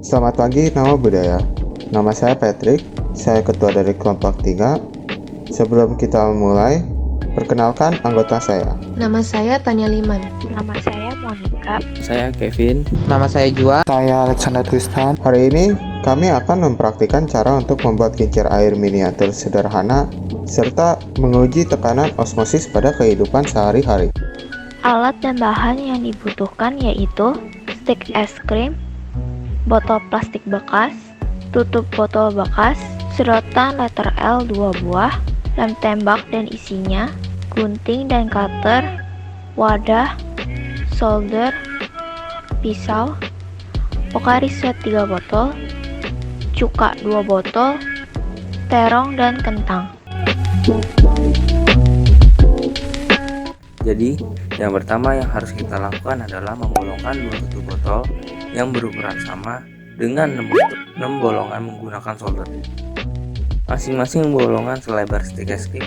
Selamat pagi, nama budaya. Nama saya Patrick, saya ketua dari kelompok 3. Sebelum kita mulai, perkenalkan anggota saya. Nama saya Tanya Liman. Nama saya Monica. Saya Kevin. Nama saya Jua. Saya Alexander Tristan. Hari ini, kami akan mempraktikkan cara untuk membuat kincir air miniatur sederhana serta menguji tekanan osmosis pada kehidupan sehari-hari. Alat dan bahan yang dibutuhkan yaitu stik es krim, botol plastik bekas, tutup botol bekas, sedotan letter L 2 buah, lem tembak dan isinya, gunting dan cutter, wadah, solder, pisau, Pocari Sweat 3 botol, cuka 2 botol, terong dan kentang. Jadi, yang pertama yang harus kita lakukan adalah membolongkan 2 tutup botol yang berukuran sama dengan 6 bolongan menggunakan solder. Masing-masing bolongan selebar stik es krim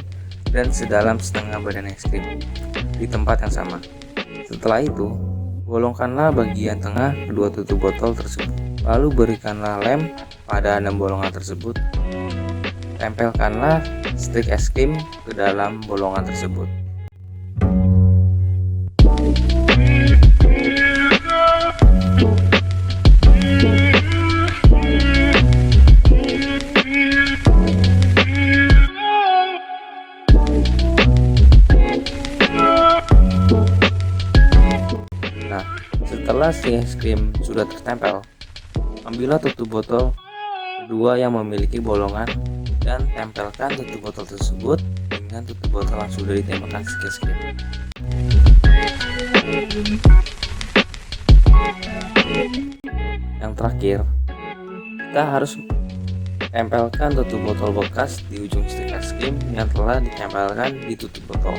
dan sedalam setengah badan es krim di tempat yang sama. Setelah itu, bolongkanlah bagian tengah kedua tutup botol tersebut. Lalu berikanlah lem pada 6 bolongan tersebut. Tempelkanlah stik es krim ke dalam bolongan tersebut. Nah, setelah stik es krim sudah tertempel, ambillah tutup botol kedua yang memiliki bolongan dan tempelkan tutup botol tersebut dengan tutup botol yang sudah ditembakkan stik es krim. Yang terakhir, kita harus tempelkan tutup botol bekas di ujung stik es krim yang telah ditempelkan di tutup botol.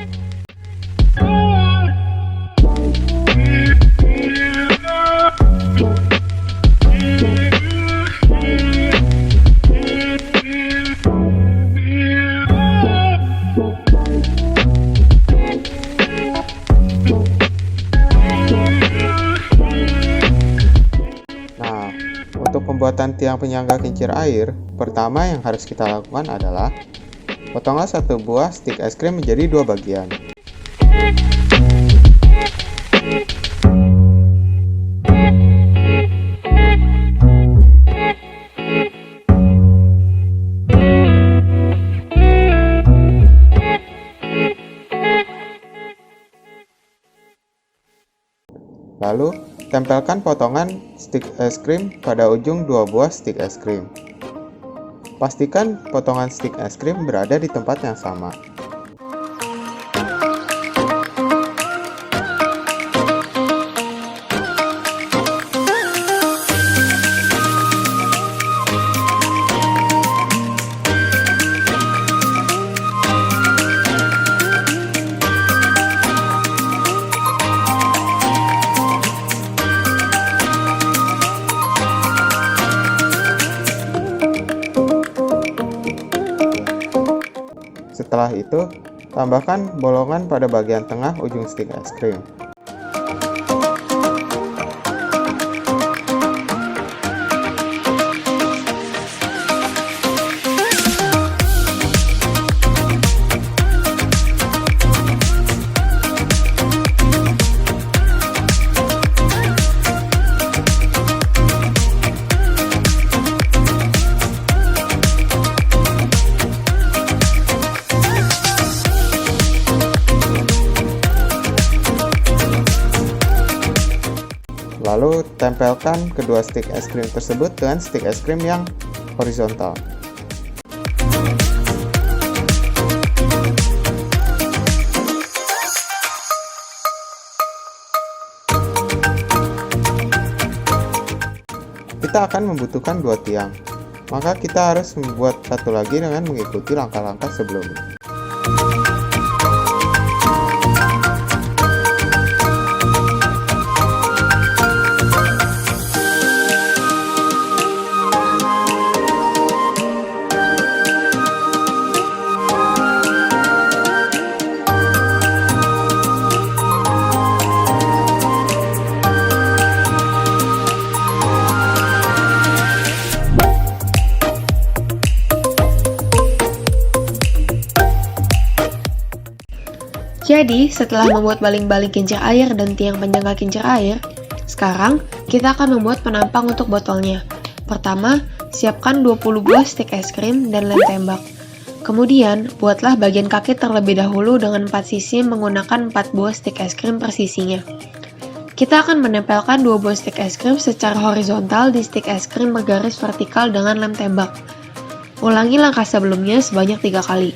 Nah, untuk pembuatan tiang penyangga kincir air, pertama yang harus kita lakukan adalah potonglah satu buah stik es krim menjadi 2 bagian. Lalu, tempelkan potongan stik es krim pada ujung 2 buah stik es krim. Pastikan potongan stik es krim berada di tempat yang sama. Setelah itu, tambahkan bolongan pada bagian tengah ujung stik es krim. Lalu tempelkan kedua stik es krim tersebut dengan stik es krim yang horizontal. Kita akan membutuhkan 2 tiang, maka kita harus membuat satu lagi dengan mengikuti langkah-langkah sebelumnya. Jadi, setelah membuat baling-baling kincir air dan tiang penyangga kincir air, sekarang kita akan membuat penampang untuk botolnya. Pertama, siapkan 20 buah stik es krim dan lem tembak. Kemudian, buatlah bagian kaki terlebih dahulu dengan 4 sisi menggunakan 4 buah stik es krim per sisinya. Kita akan menempelkan 2 buah stik es krim secara horizontal di stik es krim bergaris vertikal dengan lem tembak. Ulangi langkah sebelumnya sebanyak 3 kali.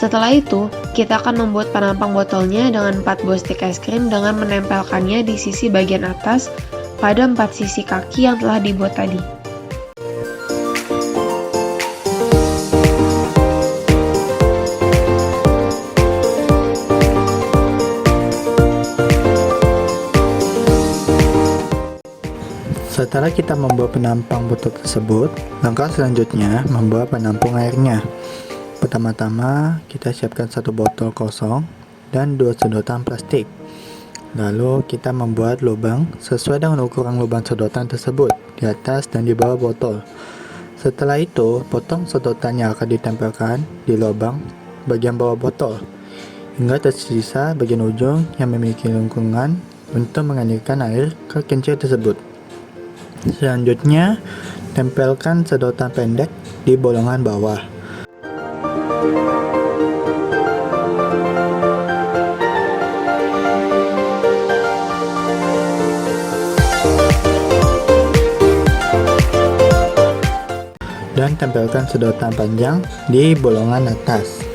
Setelah itu, kita akan membuat penampang botolnya dengan 4 buah stik es krim dengan menempelkannya di sisi bagian atas pada 4 sisi kaki yang telah dibuat tadi. Setelah kita membuat penampang botol tersebut, langkah selanjutnya membuat penampung airnya. Pertama-tama, kita siapkan 1 botol kosong dan 2 sedotan plastik. Lalu kita membuat lubang sesuai dengan ukuran lubang sedotan tersebut di atas dan di bawah botol. Setelah itu, potong sedotan yang akan ditempelkan di lubang bagian bawah botol hingga tersisa bagian ujung yang memiliki lengkungan untuk mengalirkan air ke kincir tersebut. Selanjutnya, tempelkan sedotan pendek di bolongan bawah. Dan tempelkan sedotan panjang di bolongan atas.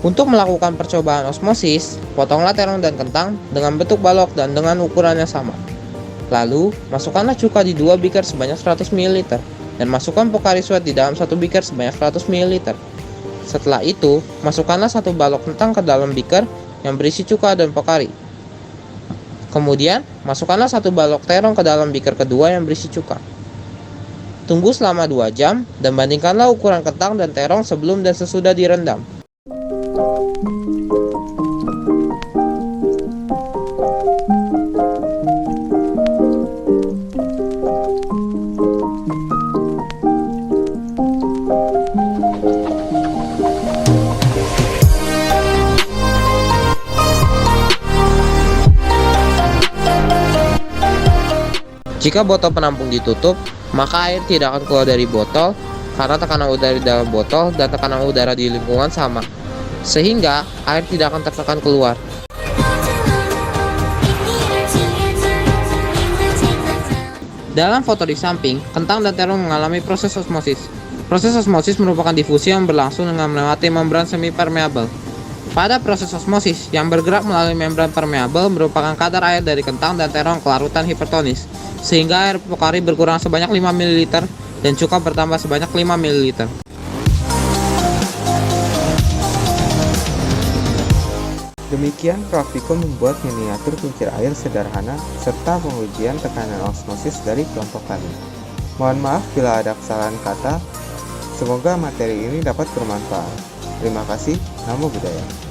Untuk melakukan percobaan osmosis, potonglah terong dan kentang dengan bentuk balok dan dengan ukuran yang sama. Lalu, masukkanlah cuka di 2 beaker sebanyak 100 ml dan masukkan Pocari Sweat di dalam 1 beaker sebanyak 100 ml. Setelah itu, masukkanlah 1 balok kentang ke dalam beaker yang berisi cuka dan Pocari. Kemudian, masukkanlah 1 balok terong ke dalam beaker kedua yang berisi cuka. Tunggu selama 2 jam dan bandingkanlah ukuran kentang dan terong sebelum dan sesudah direndam. Jika botol penampung ditutup, maka air tidak akan keluar dari botol karena tekanan udara di dalam botol dan tekanan udara di lingkungan sama, sehingga air tidak akan tertekan keluar. Dalam foto di samping, kentang dan terong mengalami proses osmosis. Proses osmosis merupakan difusi yang berlangsung dengan melewati membran semi permeabel. Pada proses osmosis, yang bergerak melalui membran permeabel merupakan kadar air dari kentang dan terong ke larutan hipertonis, sehingga air pokari berkurang sebanyak 5 ml dan cuka bertambah sebanyak 5 ml. Demikian praktikum membuat miniatur kincir air sederhana serta pengujian tekanan osmosis dari kelompok kami. Mohon maaf bila ada kesalahan kata. Semoga materi ini dapat bermanfaat. Terima kasih. Namo Buddhaya.